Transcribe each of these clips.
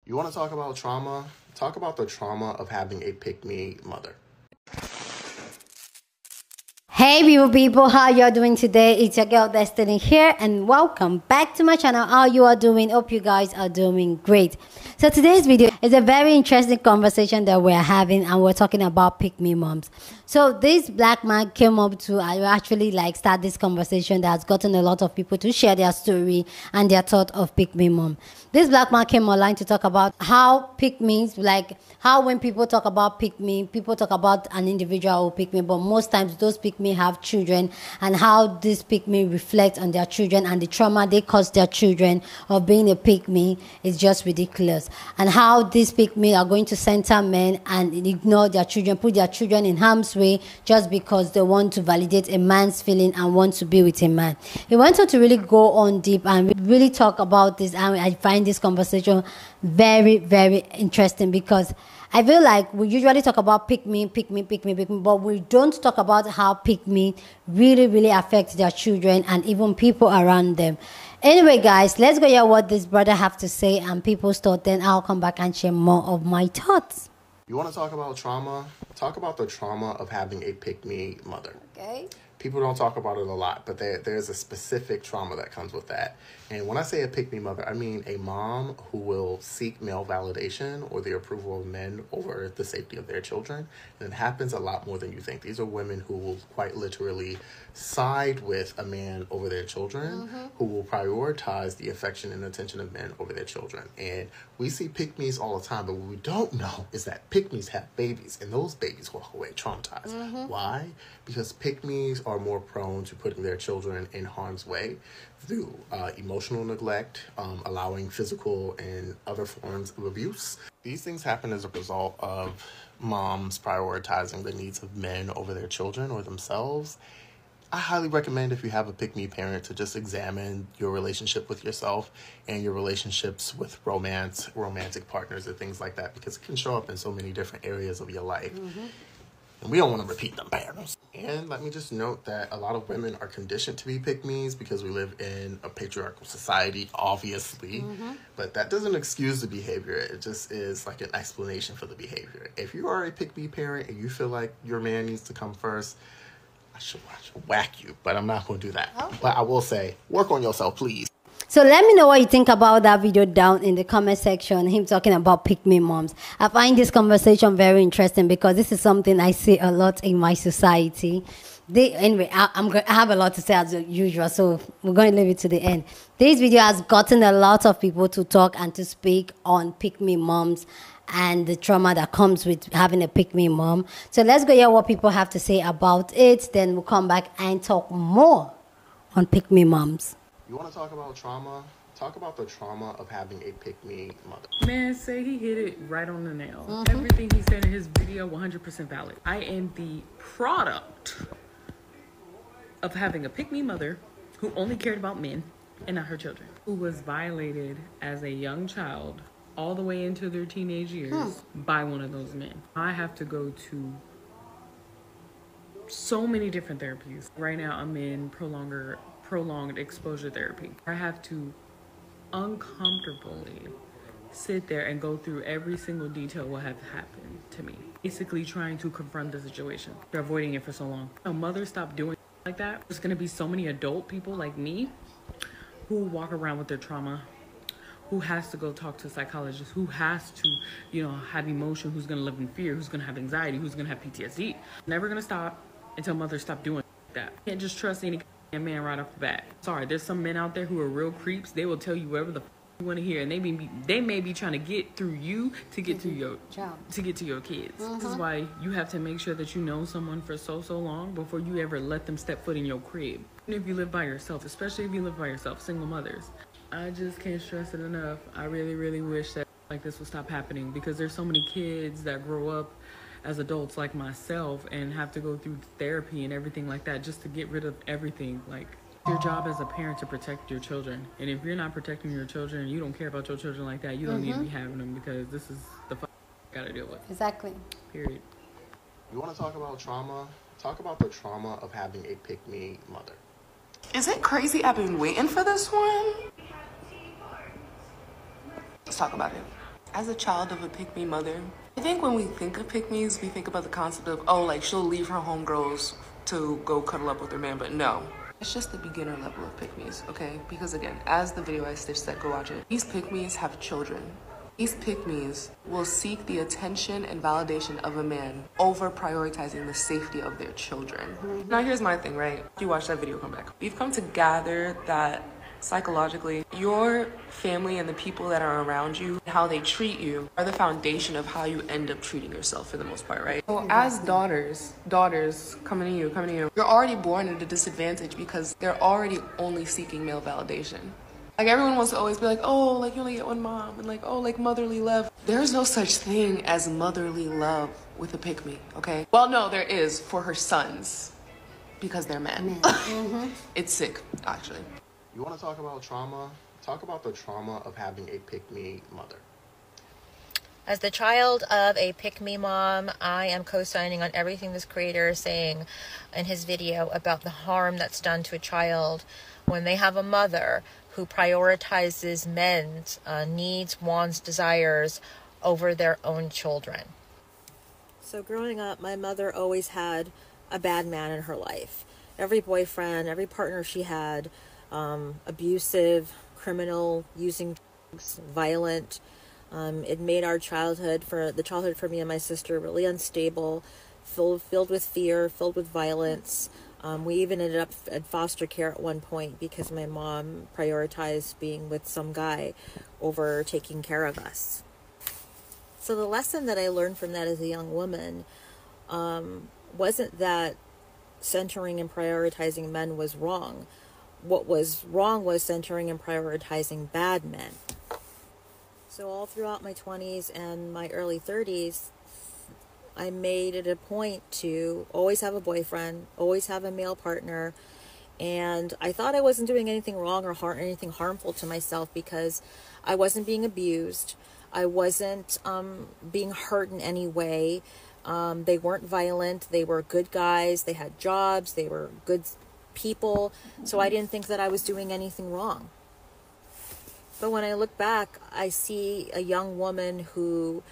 You want to talk about trauma? Talk about the trauma of having a pick-me mother. Hey beautiful people, how you are doing today? It's your girl Destiny here and welcome back to my channel. How you are doing? Hope you guys are doing great. So today's video is a very interesting conversation that we're having, and we're talking about pick-me moms. So this black man came up to actually start this conversation that has gotten a lot of people to share their story and their thought of pick-me mom. This black man came online to talk about how pick-me's, how when people talk about pick-me, people talk about an individual who pick-me, but most times those pick-me have children, and how this pick-me reflects on their children and the trauma they cause their children of being a pick-me is just ridiculous. And how these pick-me are going to center men and ignore their children, put their children in harm's way just because they want to validate a man's feeling and want to be with a man. He went on to really go on deep and really talk about this, and I find this conversation very, very interesting because I feel like we usually talk about pick me, but we don't talk about how pick me really affects their children and even people around them. Anyway, guys, let's go hear what this brother have to say and people's thoughts. Then I'll come back and share more of my thoughts. You want to talk about trauma? Talk about the trauma of having a pick-me mother. Okay. People don't talk about it a lot, but there's a specific trauma that comes with that. And when I say a pick-me mother, I mean a mom who will seek male validation or the approval of men over the safety of their children. And it happens a lot more than you think. These are women who will quite literally side with a man over their children, who will prioritize the affection and attention of men over their children. And we see pick-me's all the time, but what we don't know is that pick-me's have babies, and those babies walk away traumatized. Why? Because pick-me's are more prone to putting their children in harm's way through emotional neglect, allowing physical and other forms of abuse. These things happen as a result of moms prioritizing the needs of men over their children or themselves. I highly recommend, if you have a pick-me parent, to just examine your relationship with yourself and your relationships with romantic partners and things like that, because it can show up in so many different areas of your life. And we don't want to repeat them patterns. And let me just note that a lot of women are conditioned to be pick-me's because we live in a patriarchal society, obviously. But that doesn't excuse the behavior. It just is like an explanation for the behavior. If you are a pick-me parent and you feel like your man needs to come first, I should whack you, but I'm not going to do that. Okay. But I will say, work on yourself, please. So let me know what you think about that video down in the comment section, him talking about pick-me moms. I find this conversation very interesting because this is something I see a lot in my society. Anyway, I have a lot to say as usual, so we're going to leave it to the end. This video has gotten a lot of people to talk and to speak on pick-me moms and the trauma that comes with having a pick-me mom. So let's go hear what people have to say about it. Then we'll come back and talk more on pick-me moms. You want to talk about trauma? Talk about the trauma of having a pick-me mother. Man, say he hit it right on the nail. Everything he said in his video, 100% valid. I am the product of having a pick-me mother who only cared about men and not her children, who was violated as a young child all the way into their teenage years by one of those men. I have to go to so many different therapies. Right now I'm in prolonged exposure therapy. I have to uncomfortably sit there and go through every single detail what have happened to me. Basically trying to confront the situation. They're avoiding it for so long. A mother stopped doing like that. There's gonna be so many adult people like me who walk around with their trauma, who has to go talk to a psychologist, who has to, have emotion, who's gonna live in fear, who's gonna have anxiety, who's gonna have PTSD. Never gonna stop until mothers stop doing that. Can't just trust any man right off the bat. Sorry, there's some men out there who are real creeps. They will tell you whatever the you want to hear, and they may be trying to get through you to get to your kids. This is why you have to make sure that you know someone for so long before you ever let them step foot in your crib. Even if you live by yourself, especially if you live by yourself, single mothers. I just can't stress it enough. I really wish that this would stop happening, because there's so many kids that grow up as adults like myself and have to go through therapy and everything like that just to get rid of everything. Your job as a parent to protect your children, and if you're not protecting your children, you don't care about your children like that, you don't need to be having them, because this is the gotta deal with. Exactly. Period. You want to talk about trauma? Talk about the trauma of having a pick-me mother. Is it crazy I've been waiting for this one? Let's talk about it. As a child of a pick-me mother, I think when we think of pick-me's, we think about the concept of, oh, like she'll leave her homegirls to go cuddle up with her man, but no. It's just the beginner level of pick-me's, okay? Because again, as the video I stitched said, go watch it. These pick-me's have children. These pick-me's will seek the attention and validation of a man over prioritizing the safety of their children. Now here's my thing, right? You watch that video, come back. We've come to gather that psychologically, your family and the people that are around you, how they treat you, are the foundation of how you end up treating yourself for the most part, right? So as daughters coming to you, you're already born at a disadvantage because they're already only seeking male validation. Like everyone wants to always be like, oh, like you only get one mom, and like, oh, like motherly love. There's no such thing as motherly love with a pick-me, okay? Well, no, there is for her sons because they're men. It's sick, actually. You want to talk about trauma? Talk about the trauma of having a pick-me mother. As the child of a pick-me mom, I am co-signing on everything this creator is saying in his video about the harm that's done to a child when they have a mother who prioritizes men's needs, wants, desires over their own children. So growing up, my mother always had a bad man in her life. Every boyfriend, every partner she had, abusive, criminal, using drugs, violent. It made our childhood for me and my sister really unstable, filled with fear, filled with violence. We even ended up at foster care at one point because my mom prioritized being with some guy over taking care of us. So the lesson that I learned from that as a young woman wasn't that centering and prioritizing men was wrong. What was wrong was centering and prioritizing bad men. So all throughout my 20s and my early 30s, I made it a point to always have a boyfriend, always have a male partner, and I thought I wasn't doing anything wrong or anything harmful to myself because I wasn't being abused, I wasn't being hurt in any way. They weren't violent, they were good guys, they had jobs, they were good people, so I didn't think that I was doing anything wrong. But when I look back, I see a young woman who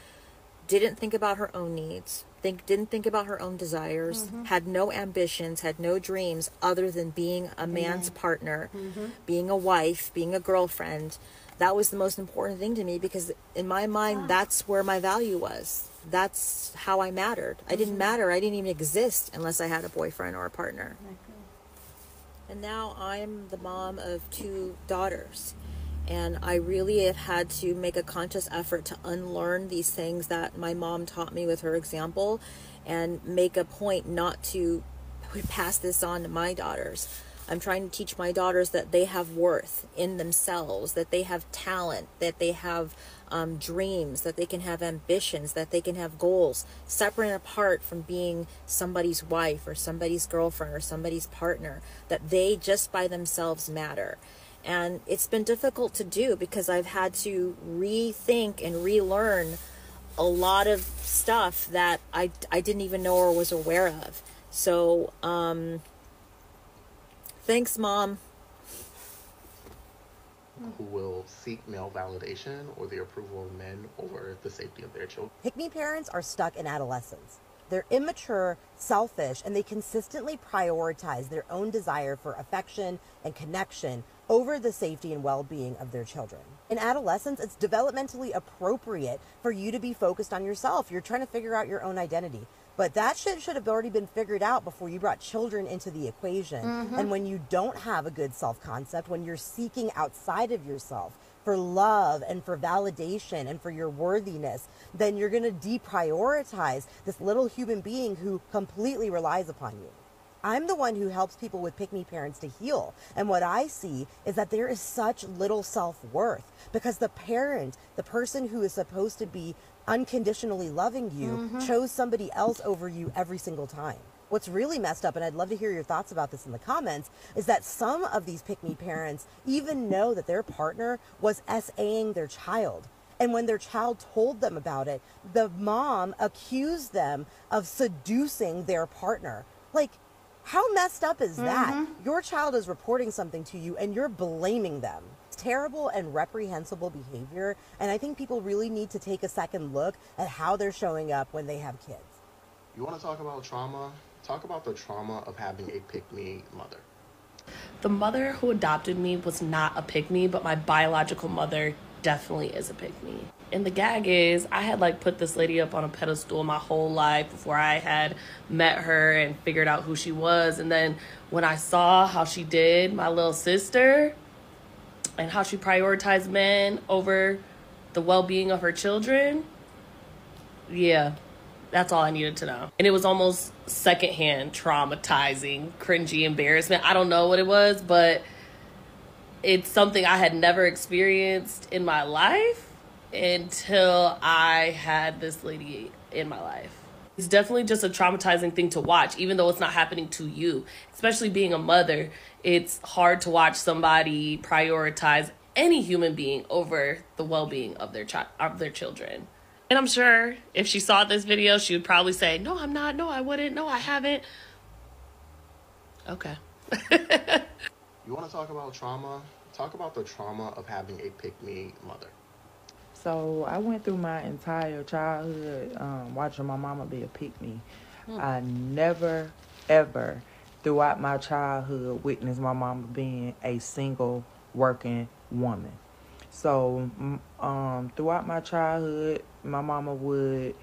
didn't think about her own needs, didn't think about her own desires, had no ambitions, had no dreams other than being a man's partner, being a wife, being a girlfriend. That was the most important thing to me because in my mind, that's where my value was. That's how I mattered. I didn't matter. I didn't even exist unless I had a boyfriend or a partner. And now I'm the mom of 2 daughters. And I really have had to make a conscious effort to unlearn these things that my mom taught me with her example and make a point not to pass this on to my daughters. I'm trying to teach my daughters that they have worth in themselves, that they have talent, that they have dreams, that they can have ambitions, that they can have goals, separate and apart from being somebody's wife or somebody's girlfriend or somebody's partner, that they just by themselves matter. And it's been difficult to do because I've had to rethink and relearn a lot of stuff that I didn't even know or was aware of. So, thanks, Mom. Who will seek male validation or the approval of men over the safety of their children. Pick-me parents are stuck in adolescence. They're immature, selfish, and they consistently prioritize their own desire for affection and connection over the safety and well-being of their children. In adolescence, it's developmentally appropriate for you to be focused on yourself. You're trying to figure out your own identity. But that shit should have already been figured out before you brought children into the equation. And when you don't have a good self-concept, when you're seeking outside of yourself for love and for validation and for your worthiness, then you're going to deprioritize this little human being who completely relies upon you. I'm the one who helps people with pick-me parents to heal. And what I see is that there is such little self-worth because the parent, the person who is supposed to be unconditionally loving you, chose somebody else over you every single time. What's really messed up, and I'd love to hear your thoughts about this in the comments, is that some of these pick-me parents even know that their partner was SAing their child. And when their child told them about it, the mom accused them of seducing their partner. Like, how messed up is that? Your child is reporting something to you and you're blaming them. terrible and reprehensible behavior, and I think people really need to take a second look at how they're showing up when they have kids. You want to talk about trauma? Talk about the trauma of having a pick-me mother. The mother who adopted me was not a pick-me, but my biological mother definitely is a pick-me. And the gag is, I had like put this lady up on a pedestal my whole life before I had met her and figured out who she was. And then when I saw how she did my little sister and how she prioritized men over the well-being of her children, yeah, that's all I needed to know. And it was almost secondhand traumatizing, cringy embarrassment. I don't know what it was, but it's something I had never experienced in my life until I had this lady in my life. It's definitely just a traumatizing thing to watch, even though it's not happening to you. Especially being a mother, it's hard to watch somebody prioritize any human being over the well-being of their children. And I'm sure if she saw this video, she would probably say, no, I'm not. No, I wouldn't. No, I haven't. Okay. You want to talk about trauma? Talk about the trauma of having a pick-me mother. So I went through my entire childhood watching my mama be a pick-me. I never, ever, throughout my childhood, witnessed my mama being a single working woman. So throughout my childhood, my mama would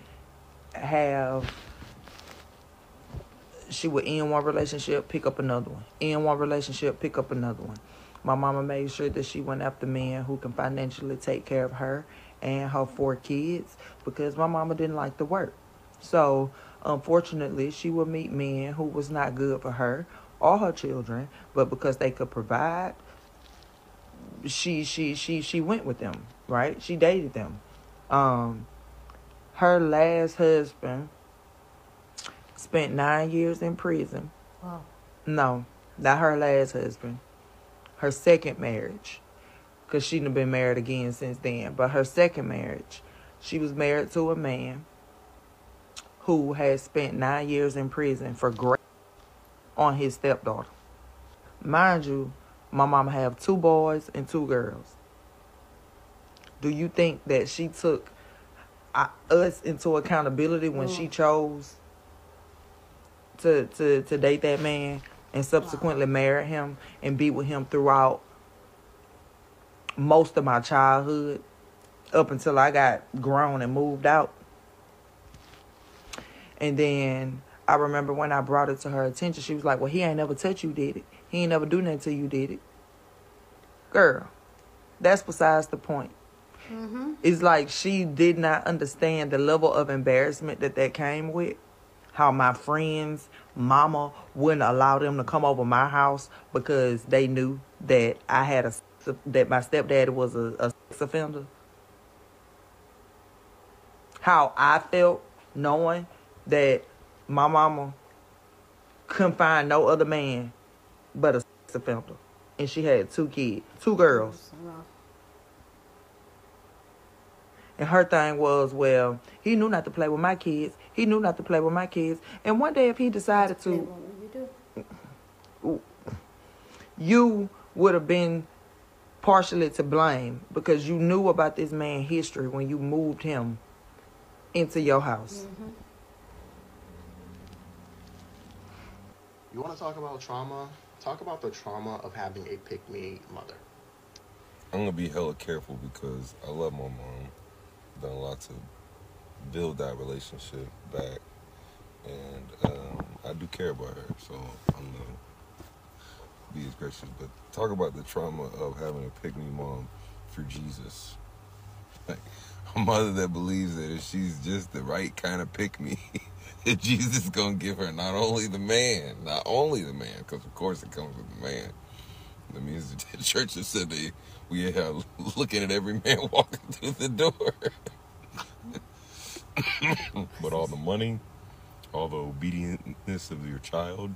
she would end one relationship, pick up another one. End one relationship, pick up another one. My mama made sure that she went after men who can financially take care of her and her 4 kids because my mama didn't like to work. So, unfortunately, she would meet men who was not good for her or her children, but because they could provide, she went with them, right? She dated them. Her last husband spent 9 years in prison. Wow. No, not her last husband. Her second marriage, because she done been married again since then. But her second marriage, she was married to a man who had spent 9 years in prison for grape on his stepdaughter. Mind you, my mama have 2 boys and 2 girls. Do you think that she took us into accountability when she chose to date that man and subsequently marry him and be with him throughout most of my childhood up until I got grown and moved out? And then I remember when I brought it to her attention, she was like, well, he ain't never touch you, did it? He ain't never do nothing till you did it. Girl, that's besides the point. Mm-hmm. It's like she did not understand the level of embarrassment that came with. How my friends' mama wouldn't allow them to come over my house because they knew that that my stepdaddy was a sex offender. How I felt knowing that my mama couldn't find no other man but a sex offender. And she had 2 kids, 2 girls. And her thing was, well, he knew not to play with my kids. He knew not to play with my kids. And one day if he decided to, you would have been partially to blame because you knew about this man's history when you moved him into your house. Mm-hmm. You want to talk about trauma? Talk about the trauma of having a pick-me mother. I'm going to be hella careful because I love my mom. Done a lot to build that relationship back, and I do care about her, so I'm gonna be as gracious. But talk about the trauma of having a pick-me mom for Jesus, like a mother that believes that if she's just the right kind of pick-me, that Jesus is gonna give her not only the man, because of course it comes with the man. That means the church has said we are looking at every man walking through the door. But all the money, all the obedientness of your child,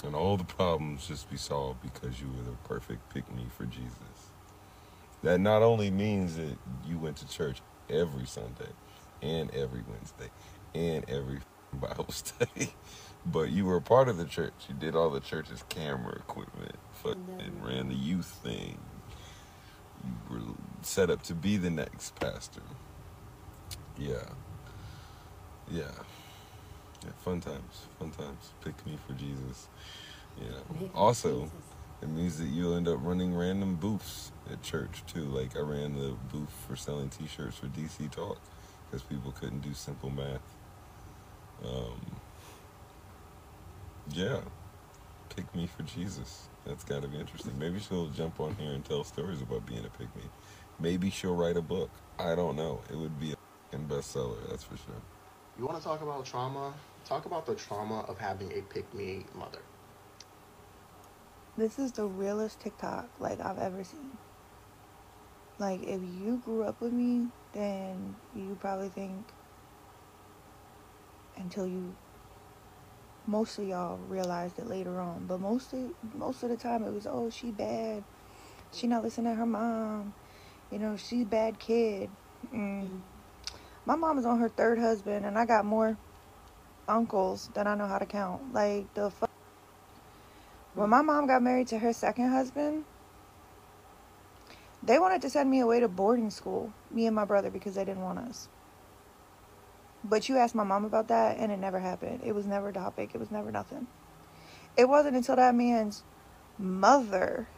and all the problems just be solved because you were the perfect pick-me for Jesus. That not only means that you went to church every Sunday and every Wednesday and every Bible study, but you were a part of the church. You did all the church's camera equipment, fucking ran the youth thing, were set up to be the next pastor. Yeah. Fun times. Pick me for Jesus. Also, it means that you'll end up running random booths at church too. Like I ran the booth for selling T-shirts for DC Talk because people couldn't do simple math. Pick me for Jesus. That's got to be interesting. Maybe she'll jump on here and tell stories about being a pick me. Maybe she'll write a book. I don't know. It would be a bestseller, that's for sure. You want to talk about trauma? Talk about the trauma of having a pick me mother. This is the realest TikTok like I've ever seen. Like, if you grew up with me, then you probably think until you, most of y'all realized it later on, but most of the time it was, oh, she bad, she not listening to her mom, she's a bad kid. My mom is on her third husband, and I got more uncles than I know how to count. Like, the fuck. When my mom got married to her second husband, they wanted to send me away to boarding school, me and my brother, because they didn't want us. But you asked my mom about that, and it never happened. It was never a topic. It was never nothing. It wasn't until that man's mother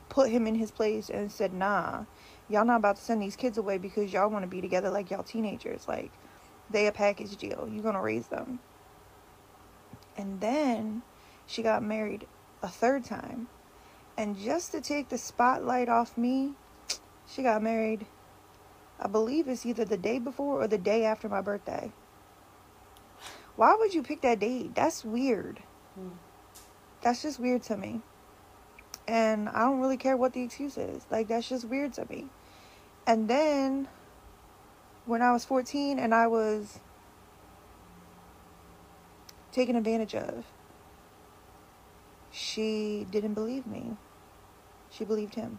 put him in his place and said, nah, y'all not about to send these kids away because y'all want to be together like y'all teenagers. Like, they a package deal. You're going to raise them. And then she got married a third time. And just to take the spotlight off me, she got married, I believe it's either the day before or the day after my birthday. Why would you pick that date? That's weird. That's just weird to me. And I don't really care what the excuse is. Like, that's just weird to me. And then, when I was 14 and I was taken advantage of, she didn't believe me. She believed him.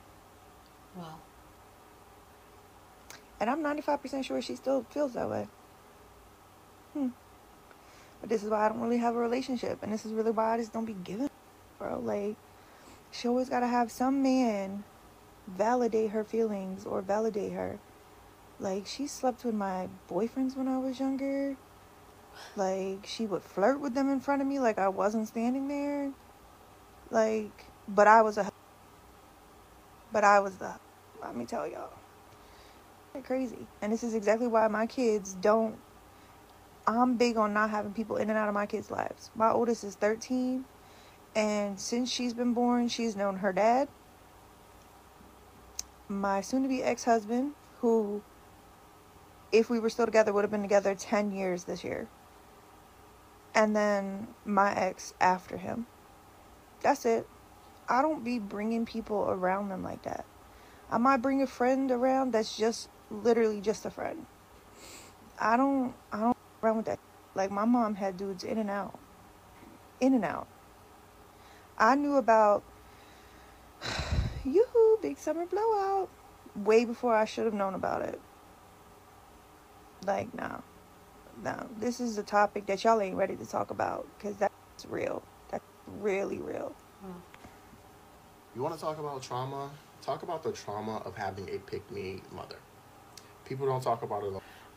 Wow. And I'm 95% sure she still feels that way. But this is why I don't really have a relationship. And this is really why I just don't be giving, bro. Like, she always got to have some man validate her feelings or validate her. Like, she slept with my boyfriends when I was younger. Like, she would flirt with them in front of me like I wasn't standing there. Like, but I was the, let me tell y'all. They're crazy. And this is exactly why my kids don't, I'm big on not having people in and out of my kids' lives. My oldest is 13. And since she's been born, she's known her dad, my soon-to-be ex-husband, who, if we were still together, would have been together 10 years this year. And then my ex after him. That's it. I don't be bringing people around them like that. I might bring a friend around that's just literally just a friend. I don't around with that. Like, my mom had dudes in and out. I knew about yoo-hoo, big summer blowout way before I should have known about it. Like, no. This is a topic that y'all ain't ready to talk about, because that's real. That's really real. You want to talk about trauma? Talk about the trauma of having a pick-me mother. People don't talk about it.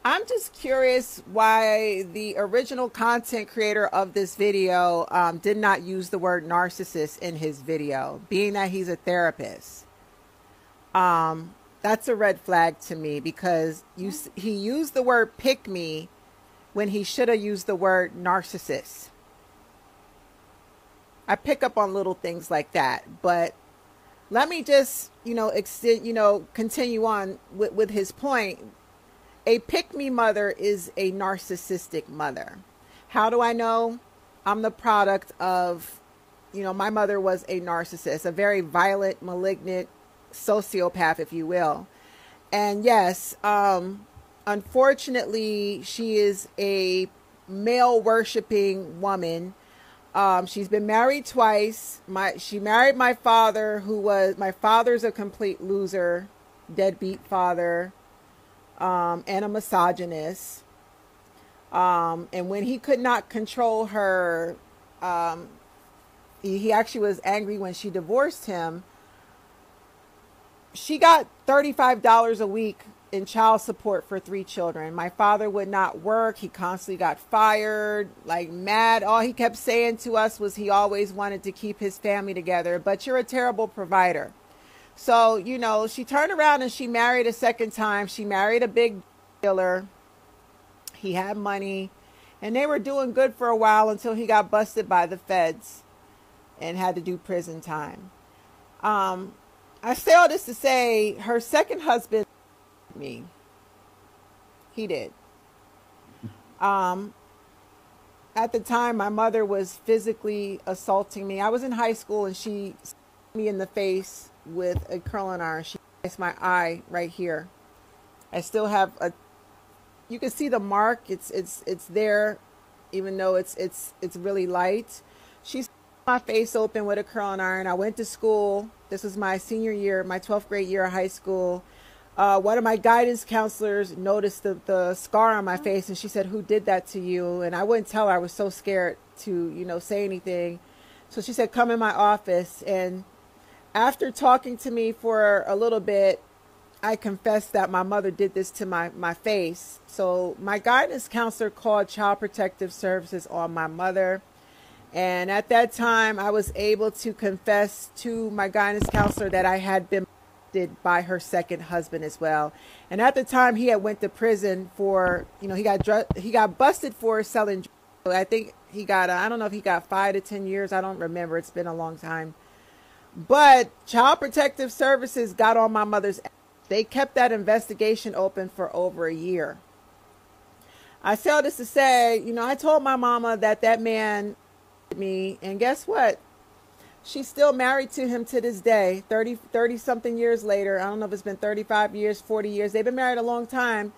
I'm just curious why the original content creator of this video did not use the word narcissist in his video, being that he's a therapist. That's a red flag to me, because he used the word pick me when he should have used the word narcissist. I pick up on little things like that, but let me just, continue on with his point. A pick-me mother is a narcissistic mother. How do I know? I'm the product of, my mother was a narcissist, a very violent, malignant sociopath, if you will. And yes, unfortunately, she is a male-worshipping woman. She's been married twice. She married my father, my father's a complete loser, deadbeat father. And a misogynist. And when he could not control her, he actually was angry when she divorced him. she got $35 a week in child support for 3 children. My father would not work. He constantly got fired, like mad. All he kept saying to us was he always wanted to keep his family together, but you're a terrible provider. So, you know, she turned around and she married a second time. She married a big dealer. He had money, and they were doing good for a while until he got busted by the feds and had to do prison time. I say all this to say her second husband me. He did. At the time, my mother was physically assaulting me. I was in high school, and she stabbed me in the face with a curling iron. She sliced my eye right here. I still have a. You can see the mark. It's there, even though it's really light. She sliced my face open with a curling iron. I went to school. This was my senior year, my 12th grade year of high school. One of my guidance counselors noticed the scar on my face, and she said, "Who did that to you?" And I wouldn't tell her. I was so scared to, you know, say anything. So she said, "Come in my office." And after talking to me for a little bit, I confessed that my mother did this to my face. So my guidance counselor called Child Protective Services on my mother. And at that time, I was able to confess to my guidance counselor that I had been by her second husband as well. And at the time, he had went to prison for, you know, he got busted for selling drugs. I think he got, I don't know if he got 5 to 10 years. I don't remember. It's been a long time. But Child Protective Services got on my mother's ass. They kept that investigation open for over a year. I say all this to say, you know, I told my mama that man me, and guess what? She's still married to him to this day, 30 something years later. I don't know if it's been 35 years, 40 years. They've been married a long time,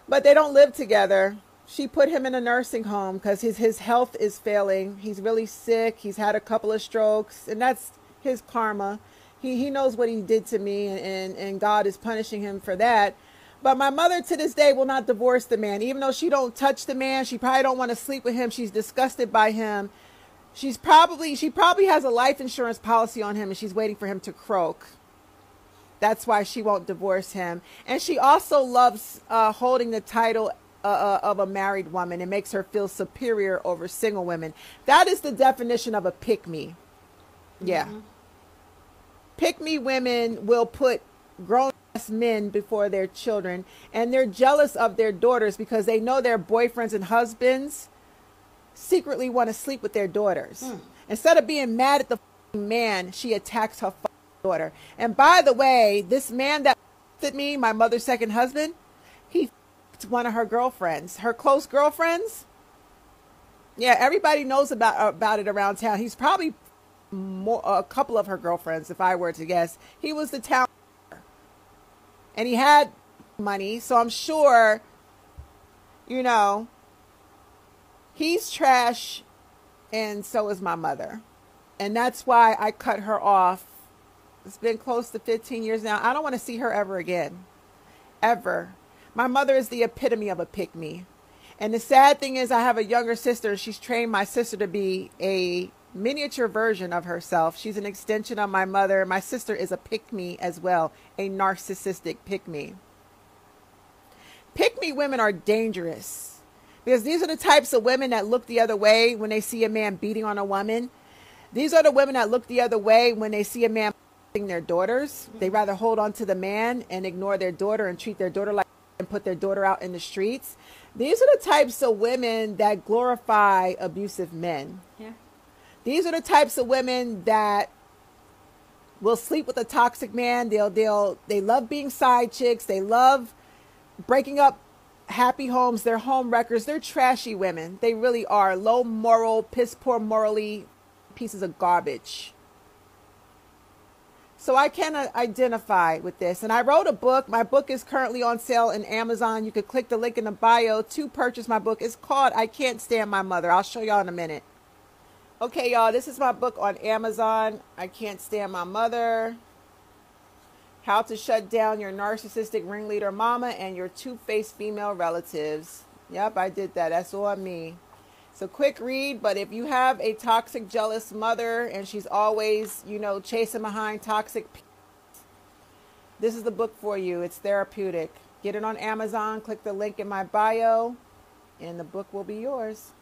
but they don't live together. She put him in a nursing home because his health is failing. He's really sick. He's had a couple of strokes, and that's his karma. He knows what he did to me, and God is punishing him for that. But my mother to this day will not divorce the man. Even though she don't touch the man, she probably don't want to sleep with him. She's disgusted by him. She probably has a life insurance policy on him, and she's waiting for him to croak. That's why she won't divorce him. And she also loves holding the title of a married woman. It makes her feel superior over single women. That is the definition of a pick-me. Yeah. Mm-hmm. Pick-me women will put grown-ass men before their children, and they're jealous of their daughters because they know their boyfriends and husbands secretly want to sleep with their daughters. Instead of being mad at the man, she attacks her daughter. And by the way, this man that at me, my mother's second husband, he one of her girlfriends, her close girlfriends. Yeah, everybody knows about it around town. He's probably a couple of her girlfriends, if I were to guess. He was the town, and he had money, so I'm sure, you know, he's trash, and so is my mother. And that's why I cut her off. It's been close to 15 years now. I don't want to see her ever again. Ever. My mother is the epitome of a pick-me. And the sad thing is I have a younger sister, and she's trained my sister to be a miniature version of herself. She's an extension of my mother. My sister is a pick-me as well, a narcissistic pick-me. Pick-me women are dangerous. Because these are the types of women that look the other way when they see a man beating on a woman. These are the women that look the other way when they see a man beating their daughters. They rather hold on to the man and ignore their daughter and treat their daughter like and put their daughter out in the streets. These are the types of women that glorify abusive men. Yeah. These are the types of women that will sleep with a toxic man. They love being side chicks. They love breaking up happy homes. They're home wreckers. They're trashy women. They really are low moral, piss poor morally pieces of garbage. So I can identify with this. And I wrote a book. My book is currently on sale in Amazon. You could click the link in the bio to purchase my book. It's called I Can't Stand My Mother. I'll show y'all in a minute. Okay, y'all, this is my book on Amazon. I Can't Stand My Mother. How to Shut Down Your Narcissistic Ringleader Mama and Your Two-Faced Female Relatives. Yep, I did that. That's on me. It's a quick read, but if you have a toxic, jealous mother and she's always, you know, chasing behind toxic people, this is the book for you. It's therapeutic. Get it on Amazon. Click the link in my bio, and the book will be yours.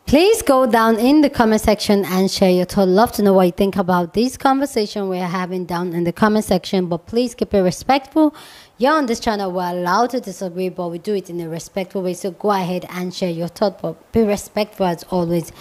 Please go down in the comment section and share your thoughts. Love to know what you think about this conversation we're having down in the comment section. But please keep it respectful. You're on this channel. We're allowed to disagree, but we do it in a respectful way. So go ahead and share your thoughts, but be respectful as always.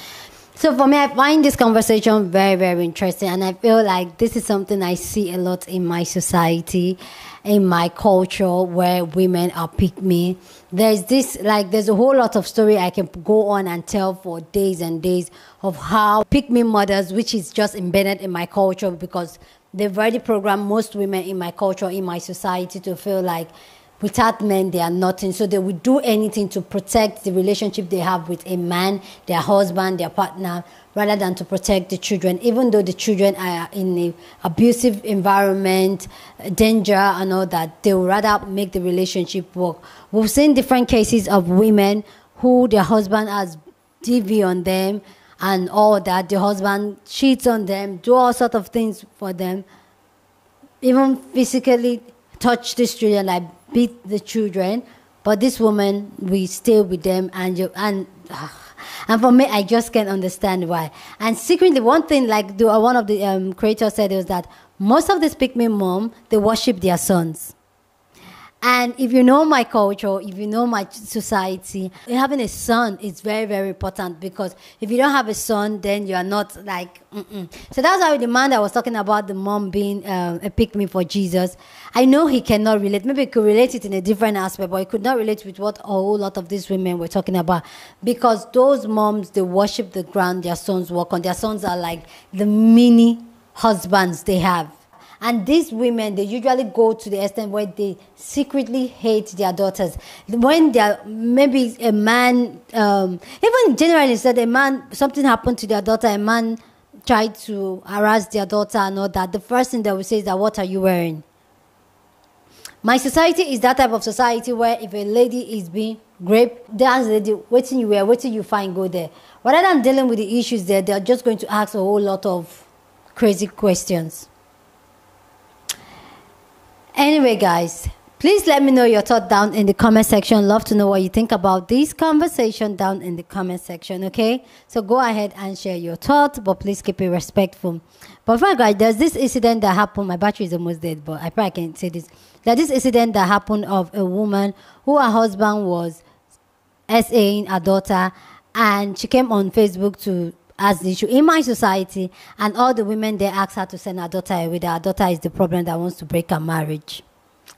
So for me, I find this conversation very, very interesting. And I feel like this is something I see a lot in my society, in my culture, where women are pick me. There's a whole lot of story I can go on and tell for days and days of how pick me mothers, which is just embedded in my culture, because they've already programmed most women in my culture, in my society, to feel like without men, they are nothing. So they would do anything to protect the relationship they have with a man, their husband, their partner, rather than to protect the children. Even though the children are in an abusive environment, danger and all that, they would rather make the relationship work. We've seen different cases of women who their husband has DV on them and all that. The husband cheats on them, do all sorts of things for them, even physically touch these children, like beat the children. But this woman, we stay with them, and for me, I just can't understand why. And secretly, one thing, like one of the creators said, is that most of these pick me mom, they worship their sons. And if you know my culture, if you know my society, having a son is very, very important, because if you don't have a son, then you are not like, So that's why the man that was talking about the mom being a pick-me for Jesus, I know he cannot relate. Maybe he could relate it in a different aspect, but he could not relate with what a whole lot of these women were talking about, because those moms, they worship the ground their sons walk on. Their sons are like the mini husbands they have. And these women, they usually go to the extent where they secretly hate their daughters. When they're, maybe a man, even generally said a man, something happened to their daughter, a man tried to harass their daughter and all that, the first thing they will say is that, what are you wearing? My society is that type of society where if a lady is being raped, they ask the lady, what you wear, what you find, go there. Rather than dealing with the issues there, they're just going to ask a whole lot of crazy questions. Anyway, guys, please let me know your thoughts down in the comment section. Love to know what you think about this conversation down in the comment section, okay? So go ahead and share your thoughts, but please keep it respectful. But for guys, there's this incident that happened. My battery is almost dead, but I probably can't say this. There's this incident that happened of a woman who her husband was SAing her daughter, and she came on Facebook to as the issue in my society, and all the women there asked her to send her daughter away. That her daughter is the problem that wants to break her marriage.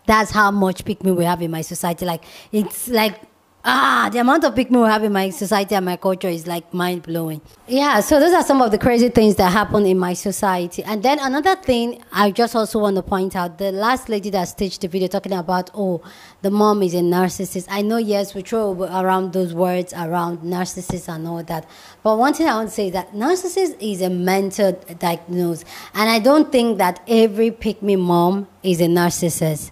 That's how much pick me we have in my society. Like, it's like, the amount of pick me we have in my society and my culture is like mind blowing. Yeah, so those are some of the crazy things that happen in my society. And then another thing I just also want to point out, the last lady that staged the video talking about, the mom is a narcissist. I know, yes, we throw around those words around narcissist and all that. But one thing I want to say is that narcissist is a mental diagnosis. And I don't think that every pick me mom is a narcissist.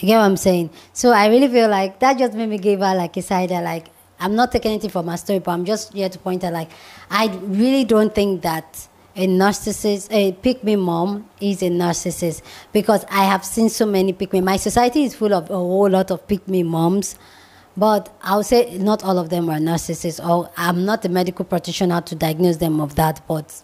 You get what I'm saying? So I really feel like that just made me give her like a side eye. Like, I'm not taking anything from my story, but I'm just here to point out, like, I really don't think that a narcissist, a pick-me mom is a narcissist, because I have seen so many pick-me. My society is full of a whole lot of pick-me moms, but I would say not all of them are narcissists. Or I'm not a medical practitioner to diagnose them of that, but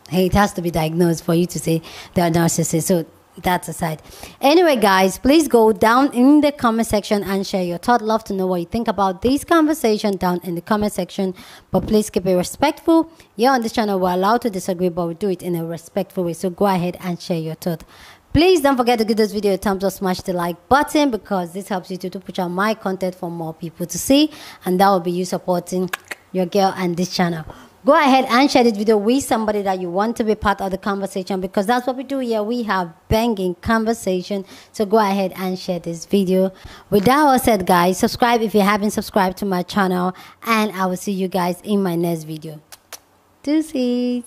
hey, it has to be diagnosed for you to say they're narcissists. So that's aside. Anyway, guys, please go down in the comment section and share your thoughts. Love to know what you think about this conversation down in the comment section, but please keep it respectful. Here on this channel, we're allowed to disagree, but we do it in a respectful way. So go ahead and share your thoughts. Please don't forget to give this video a thumbs up, smash the like button, because this helps you to push out my content for more people to see, and that will be you supporting your girl and this channel. Go ahead and share this video with somebody that you want to be part of the conversation, because that's what we do here. We have banging conversation. So go ahead and share this video. With that all said, guys, subscribe if you haven't subscribed to my channel, and I will see you guys in my next video. Deuces.